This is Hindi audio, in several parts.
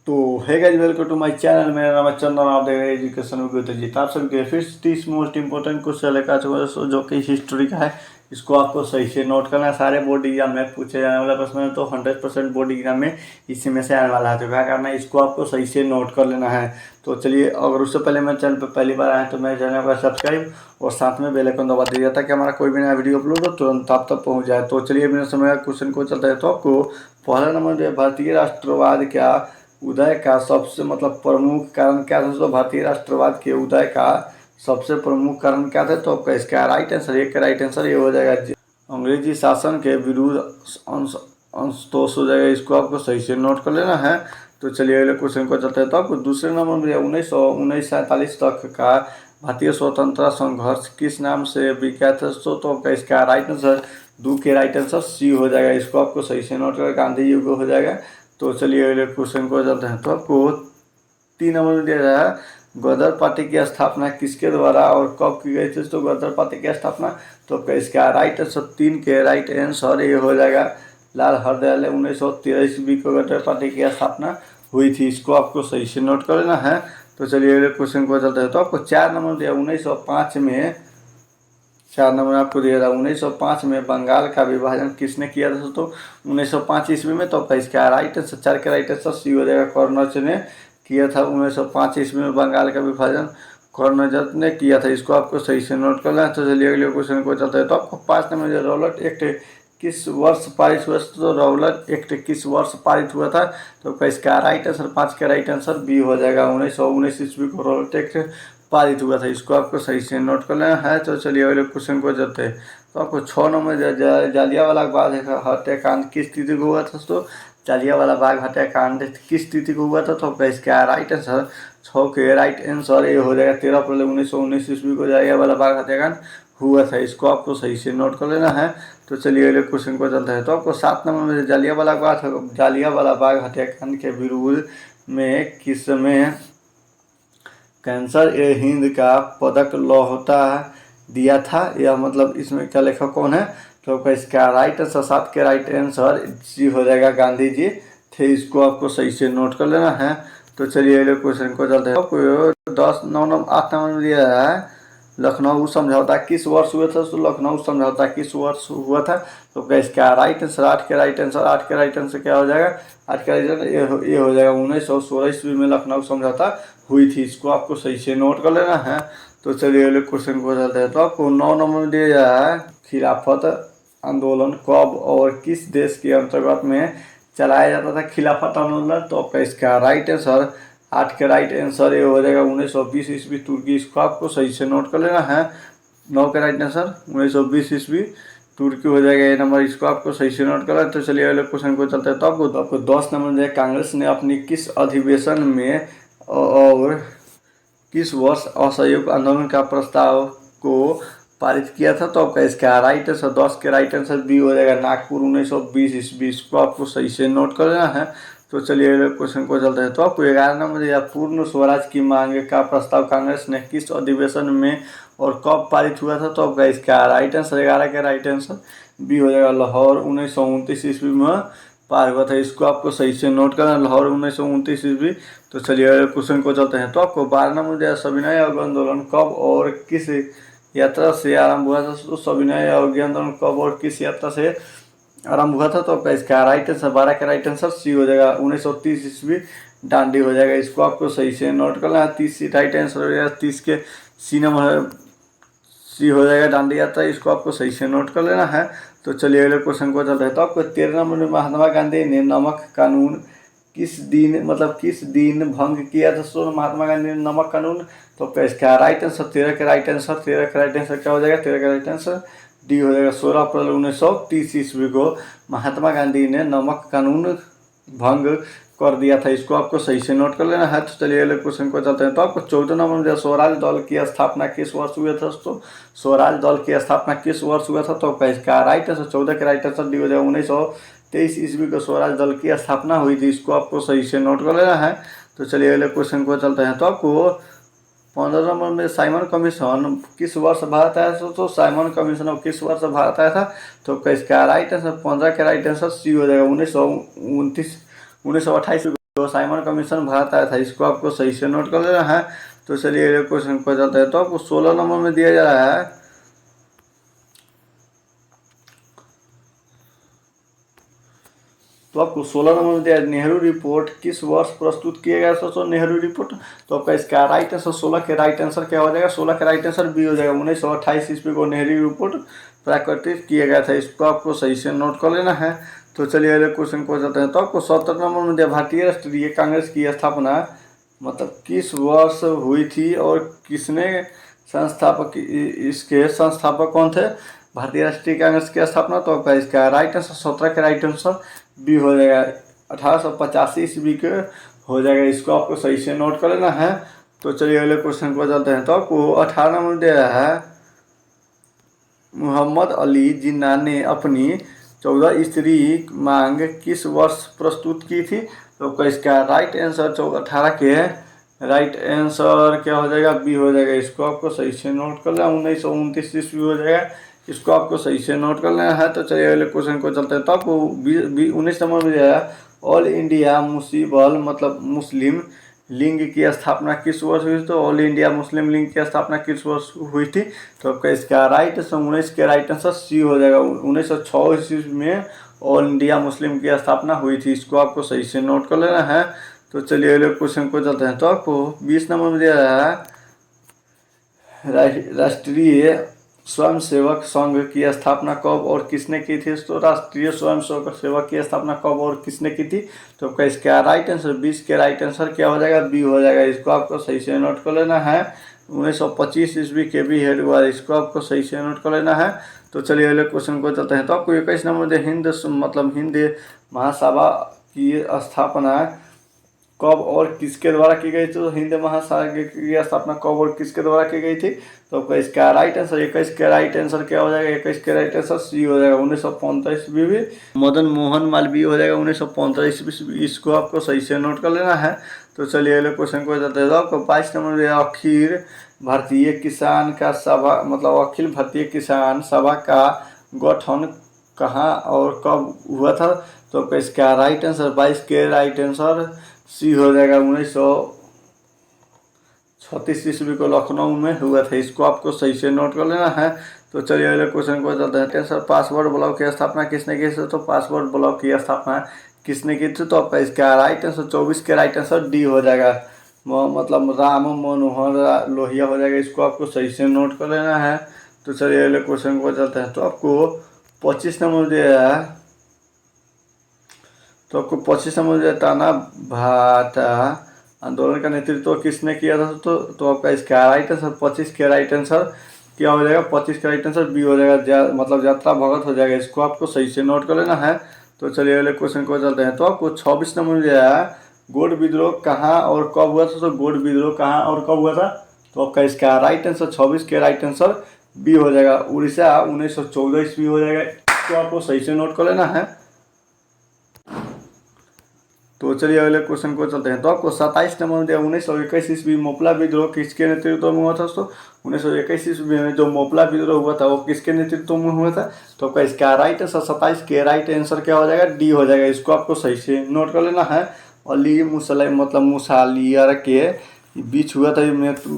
तो है guys, welcome to my channel. मेरा नाम है चंदन, आप देख रहे हैं एजुकेशन विद अजीत। आप सबके फिर 30 मोस्ट इंपॉर्टेंट क्वेश्चन लेकर आ चुका हूं, जो कि हिस्ट्री का है। इसको आपको सही से नोट करना है। सारे बोर्ड एग्जाम में पूछे जाने वाला प्रश्न है, तो 100% बोर्ड एग्जाम में इसी में से आने वाला है। तो क्या करना है, इसको आपको सही से नोट कर लेना है। तो चलिए, अगर उससे पहले मेरे चैनल पर पहली बार आए तो मेरे चैनल को सब्सक्राइब और साथ में बेल आइकन दबा दीजिए, ताकि हमारा कोई भी नया वीडियो अपलोड हो तुरंत आप तक पहुँच जाए। तो चलिए, बिना समय क्वेश्चन को चलता है। तो आपको पहला नंबर जो है, भारतीय राष्ट्रवाद क्या उदय का सबसे प्रमुख कारण क्या था? दोस्तों, भारतीय राष्ट्रवाद के उदय का सबसे प्रमुख कारण क्या था? तो आपका इसका राइट आंसर, एक का राइट आंसर ये हो जाएगा, अंग्रेजी शासन के विरुद्ध असंतोष हो जाएगा। इसको आपको सही से नोट कर लेना है। तो चलिए अगले क्वेश्चन को चलते हैं। तो आपको दूसरे नंबर में 1947 तक का भारतीय स्वतंत्रता संघर्ष किस नाम से विख्यात है? तो आपका इसका राइट आंसर, दो के राइट आंसर सी हो जाएगा। इसको आपको सही से नोट कर, गांधी जी को हो जाएगा। तो चलिए अगले क्वेश्चन को चलते हैं। तो आपको 3 नंबर में दिया जाए, गदर पार्टी की स्थापना किसके द्वारा और कब की गई थी? तो गदर पार्टी की स्थापना, तो आपका इसका राइट आंसर, 3 के राइट आंसर ये हो जाएगा, लाल हरदयाल 1913 ईस्वी को गदर पार्टी की स्थापना हुई थी। इसको आपको सही से नोट कर लेना है। तो चलिए अगले क्वेश्चन को चलते हैं। तो आपको 4 नंबर दिया, 1905 में 4 नंबर आपको दिया था, 1905 में बंगाल का विभाजन किसने किया था? तो 1905 ईस्वी में। तो इसका राइट आंसर, 4 के राइट आंसर सी हो जाएगा, कर्नल ने किया था। 1905 ईस्वी में बंगाल का विभाजन कर्नल ने किया था। इसको आपको सही से नोट करना है। तो चलिए अगले क्वेश्चन को चलते हैं। तो आपको 5 नंबर जो रौलट एक्ट किस वर्ष पारित हुआ? तो रौलट एक्ट किस वर्ष पारित हुआ था? तो इसका राइट आंसर, 5 का राइट आंसर बी हो जाएगा, 1919 ईस्वी को रौलट एक्ट पारित हुआ था। इसको आपको सही से नोट कर लेना है। तो चलिए अगले क्वेश्चन को चलते हैं। तो आपको 6 नंबर जालियांवाला बाग हत्याकांड किस तिथि को हुआ था? तो जालियांवाला बाग हत्याकांड किस तिथि को हुआ था? तो इसका राइट आंसर, 6 के राइट आंसर ये हो जाएगा, 13 अप्रैल 1919 ईस्वी को जालियांवाला बाग हत्याकांड हुआ था। इसको आपको सही से नोट कर लेना है। तो चलिए अगले क्वेश्चन को चलते हैं। तो आपको 7 नंबर में जालियांवाला बाग हत्याकांड के विरोध में किस में कैंसर ए हिंद का पदक लौटा दिया था? या इसमें क्या लेखक कौन है? तो इसका राइट आंसर, 7 के राइट आंसर सी हो जाएगा, गांधी जी थे। इसको आपको सही से नोट कर लेना है। तो चलिए अगले क्वेश्चन को चलते हैं। आपको 8 नंबर में दिया है, लखनऊ समझौता किस वर्ष हुआ था? तो लखनऊ समझौता किस वर्ष हुआ था? तो इसका राइट आंसर, 8 के राइट आंसर, 8 के राइट आंसर क्या हो जाएगा? 8 का राइट आंसर ये हो जाएगा, 1916 ईस्वी में लखनऊ समझौता हुई थी। इसको आपको सही से नोट कर लेना है। तो चलिए अगले क्वेश्चन को चलते हैं। तो आपको 9 नंबर में दिया जाए, खिलाफत आंदोलन कब और किस देश के अंतर्गत में चलाया जाता था? खिलाफत आंदोलन, तो आपका इसका राइट आंसर, 8 के राइट आंसर ये हो जाएगा, 1920 ईस्वी तुर्की। इसको आपको सही से नोट कर लेना है। 9 के राइट आंसर 1920 ईस्वी तुर्की हो जाएगा ये नंबर। इसको आपको सही से नोट करना है। तो चलिए अगले क्वेश्चन को चलते हैं। तो आपको 10 नंबर जो कांग्रेस ने अपनी किस अधिवेशन में और किस वर्ष असहयोग आंदोलन का प्रस्ताव को पारित किया था? तो आपका इसका राइट आंसर, 10 के राइट आंसर बी हो जाएगा, नागपुर 1920 ईस्वी। इसको आपको सही से नोट कर लेना है। तो चलिए अगले क्वेश्चन को चलते हैं। तो आपको 11 नंबर या पूर्ण स्वराज की मांग का प्रस्ताव कांग्रेस ने किस अधिवेशन में और कब पारित हुआ था? तो आपका इसका राइट आंसर, 11 का राइट आंसर बी हो जाएगा, लाहौर 1929 ईस्वी में पार हुआ था। इसको आपको सही से नोट करना, लाहौर 1929 ईस्वी। तो चलिए अगले क्वेश्चन को चलते हैं। तो आपको 12 नंबर सविनय अवज्ञा आंदोलन कब और किस यात्रा से आरंभ हुआ था? तो सविनय अवज्ञा आंदोलन कब और किस यात्रा से आरंभ हुआ था? तो आपका इसका राइट आंसर, 12 का राइट आंसर सी हो जाएगा, 1930 ईस्वी दांडी हो जाएगा। इसको आपको सही से नोट करना है। 30 राइट आंसर हो जाएगा, 30 के सी नंबर सी हो जाएगा, दांडी यात्रा। इसको आपको सही से नोट कर लेना है। तो चलिए अगले क्वेश्चन को चलते हैं। तो आपको 13 नंबर में महात्मा गांधी ने नमक कानून किस दिन भंग किया था? तो महात्मा गांधी ने नमक कानून, तो इसका राइट आंसर, 13 का राइट आंसर, 13 का राइट आंसर क्या हो जाएगा? 13 का राइट आंसर डी हो जाएगा, 16 अप्रैल 1930 ईस्वी को महात्मा गांधी ने नमक कानून भंग कर दिया था। इसको आपको सही से नोट कर लेना है। तो चलिए अगले क्वेश्चन को चलते हैं। तो आपको 14 नंबर में स्वराज दल की स्थापना किस वर्ष हुआ था? तो स्वराज दल की स्थापना किस वर्ष हुआ था? तो इसका राइट आंसर, 14 के राइट आंसर डी हो जाएगा, 1923 ईस्वी को स्वराज दल की स्थापना हुई थी। इसको आपको सही से नोट कर लेना है। तो चलिए अगले क्वेश्चन को चलते हैं। तो आपको 15 नंबर में साइमन कमीशन किस वर्ष भारत आया था? तो साइमन कमीशन किस वर्ष भारत आया था? तो इसका राइट आंसर, 15 के राइट आंसर सी हो जाएगा, 1929 1928 जो साइमन कमीशन भारत आया था, इसको आपको सही से नोट कर लेना है। तो चलिए अगले क्वेश्चन पर जाते हैं। तो आपको 16 नंबर में दिया जा रहा है, तो आपको 16 नंबर में दिया नेहरू रिपोर्ट किस वर्ष प्रस्तुत किया गया दोस्तों? नेहरू रिपोर्ट। तो आपका इसका राइट आंसर 16 के राइट आंसर क्या हो जाएगा? 16 के राइट आंसर बी हो जाएगा। 1928 ईस्वी को नेहरू रिपोर्ट प्रकाशित किया गया था। इसको आपको सही से नोट कर लेना है। तो चलिए अगले क्वेश्चन को जाते हैं। तो आपको 17 नंबर में दिया भारतीय राष्ट्रीय कांग्रेस की स्थापना मतलब किस वर्ष हुई थी और किसने संस्थापक, इसके संस्थापक कौन थे? भारतीय राष्ट्रीय कांग्रेस की स्थापना। तो आपका इसका राइट आंसर 17 के राइट आंसर बी हो जाएगा। 1885 ईस्वी के हो जाएगा। इसको आपको सही से नोट कर लेना है। तो चलिए अगले क्वेश्चन को जाते हैं। तो आपको 18 नंबर दिया है, मोहम्मद अली जिन्ना ने अपनी 14 स्त्री मांग किस वर्ष प्रस्तुत की थी? तो इसका राइट आंसर 18 के राइट आंसर क्या हो जाएगा? बी हो जाएगा। इसको आपको सही से नोट कर लेना। 1929 ईस्वी हो जाएगा। इसको आपको सही से नोट कर लेना है। तो चलिए अगले क्वेश्चन को चलते हैं। तो आपको 19 नंबर में दिया है, ऑल इंडिया मुस्लिम मतलब मुस्लिम लीग की स्थापना किस वर्ष हुई? तो ऑल इंडिया मुस्लिम लीग की स्थापना किस वर्ष हुई थी? तो आपका इसका राइट आंसर 19 के राइट आंसर सी हो जाएगा। 1906 ईस्वी में ऑल इंडिया मुस्लिम की स्थापना हुई थी। इसको आपको सही से नोट कर लेना है। तो चलिए अगले क्वेश्चन को चलते हैं। तो आपको 20 नंबर में दिया है, राष्ट्रीय स्वयंसेवक संघ की स्थापना कब और किसने की थी? तो राष्ट्रीय स्वयंसेवक सेवक की स्थापना कब और किसने की थी? तो आपका इसका राइट आंसर 20 के राइट आंसर क्या हो जाएगा? बी हो जाएगा। इसको आपको सही से नोट कर लेना है। 1925 ईस्वी के बी हेड हुआ। इसको आपको सही से नोट कर लेना है। तो चलिए अगले क्वेश्चन को चलते हैं। तो आपको 21 नंबर हिंद मतलब हिंद महासभा की स्थापना कब और किसके द्वारा की गई थी? तो हिंद महासागर की स्थापना कब और किसके द्वारा की गई थी? तो आपका इसका राइट आंसर 21 के राइट आंसर क्या हो जाएगा? 21 के राइट आंसर सी हो जाएगा। 1915 ईस्वी में मदन मोहन मालवीय हो जाएगा। 1915 ईस्वी। इसको आपको सही से नोट कर लेना है। तो चलिए अगले क्वेश्चन को जाते हैं। तो आपको 22 नंबर अखिल भारतीय किसान का सभा मतलब अखिल भारतीय किसान सभा का गठन कहाँ और कब हुआ था? तो आपका इसका राइट आंसर 22 के राइट आंसर सी हो जाएगा। 1936 ईस्वी को लखनऊ में हुआ था। इसको आपको सही से नोट कर लेना है। तो चलिए अगले क्वेश्चन को चलते हैं। सर पासवर्ड ब्लॉक की स्थापना किसने की थी? तो पासवर्ड ब्लॉक की स्थापना किसने की थी? तो आपका इसका राइट आंसर 24 के राइट आंसर डी हो जाएगा। मतलब राम मनोहर लोहिया हो जाएगा। इसको आपको सही से नोट कर लेना है। तो चलिए अगले क्वेश्चन को चलते हैं। तो आपको 25 नंबर दिया है। तो आपको 25 नंबर दिया, ताना भाटा आंदोलन का नेतृत्व किसने किया था? तो आपका इसका राइट आंसर 25 के राइट आंसर क्या हो जाएगा? 25 का राइट आंसर बी हो जाएगा। मतलब यात्रा भगत हो जाएगा। इसको आपको सही से नोट कर लेना है। तो चलिए अगले क्वेश्चन को चलते हैं। तो आपको 26 नंबर दिया है, गोड विद्रोह कहाँ और कब हुआ था? तो गोड विद्रोह कहाँ और कब हुआ था? तो आपका इसका राइट आंसर 26 के राइट आंसर बी हो जाएगा। उड़ीसा 1914 ईस्वी हो जाएगा। इसको आपको सही से नोट कर लेना है। तो चलिए अगले क्वेश्चन को चलते हैं। तो आपको 27 नंबर दिया 1921 ईस्वी मोपला विद्रोह किसके नेतृत्व में हुआ था? दोस्तों 1921 ईस्वी में जो मोपला विद्रोह हुआ था वो किसके नेतृत्व में हुआ था? तो आपका इसका राइट आंसर 27 के राइट आंसर क्या हो जाएगा? डी हो जाएगा। इसको आपको सही से नोट कर लेना है। अली मतलब मुसालियर के बीच हुआ था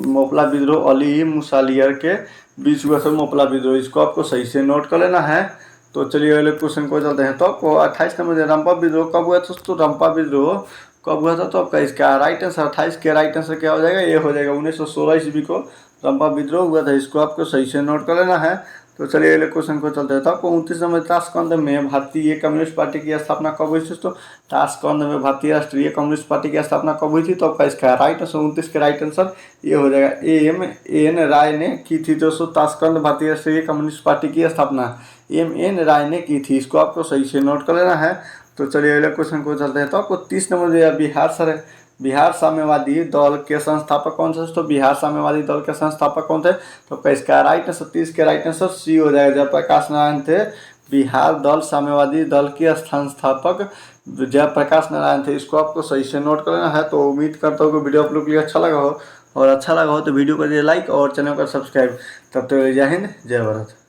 मोपला विद्रोह। अली मुसालियर के बीच हुआ था मोपला विद्रोह। इसको आपको सही से नोट कर लेना है। तो चलिए अगले क्वेश्चन को चलते हैं। तो आपको 28 नंबर रंपा विद्रोह कब हुआ था? तो रंपा विद्रोह कब हुआ था? तो आपका इसका राइट आंसर 28 के राइट आंसर क्या हो जाएगा? ये हो जाएगा। 1916 ईस्वी को रंपा विद्रोह हुआ था। इसको आपको सही से नोट कर लेना है। तो चलिए अगले क्वेश्चन को चलते हैं। तो आपको 29 नंबर ताशकंद में भारतीय कम्युनिस्ट पार्टी की स्थापना कब हुई थी? तो ताशकंद में भारतीय राष्ट्रीय कम्युनिस्ट पार्टी की स्थापना कब हुई थी? तो आपका इसका राइट आंसर 29 के राइट आंसर ये हो जाएगा। एम.एन. राय ने की थी दोस्तों ताशकंद भारतीय राष्ट्रीय कम्युनिस्ट पार्टी की स्थापना एम.एन. राय ने की थी। इसको आपको सही से नोट कर लेना है। तो चलिए अगले क्वेश्चन को चलते हैं। तो आपको 30 नंबर दिया बिहार साम्यवादी दल के संस्थापक कौन थे? तो बिहार साम्यवादी दल के संस्थापक कौन थे? तो इसका राइट आंसर 30 के राइट आंसर सी हो जाएगा। जयप्रकाश नारायण थे बिहार दल साम्यवादी दल के संस्थापक जयप्रकाश नारायण थे। इसको आपको सही से नोट कर लेना है। तो उम्मीद करता हूँ कि वीडियो आप लोग के लिए अच्छा लगा हो, और अच्छा लगा हो तो वीडियो को दिए लाइक और चैनल को सब्सक्राइब। तब तक जय हिंद जय भारत।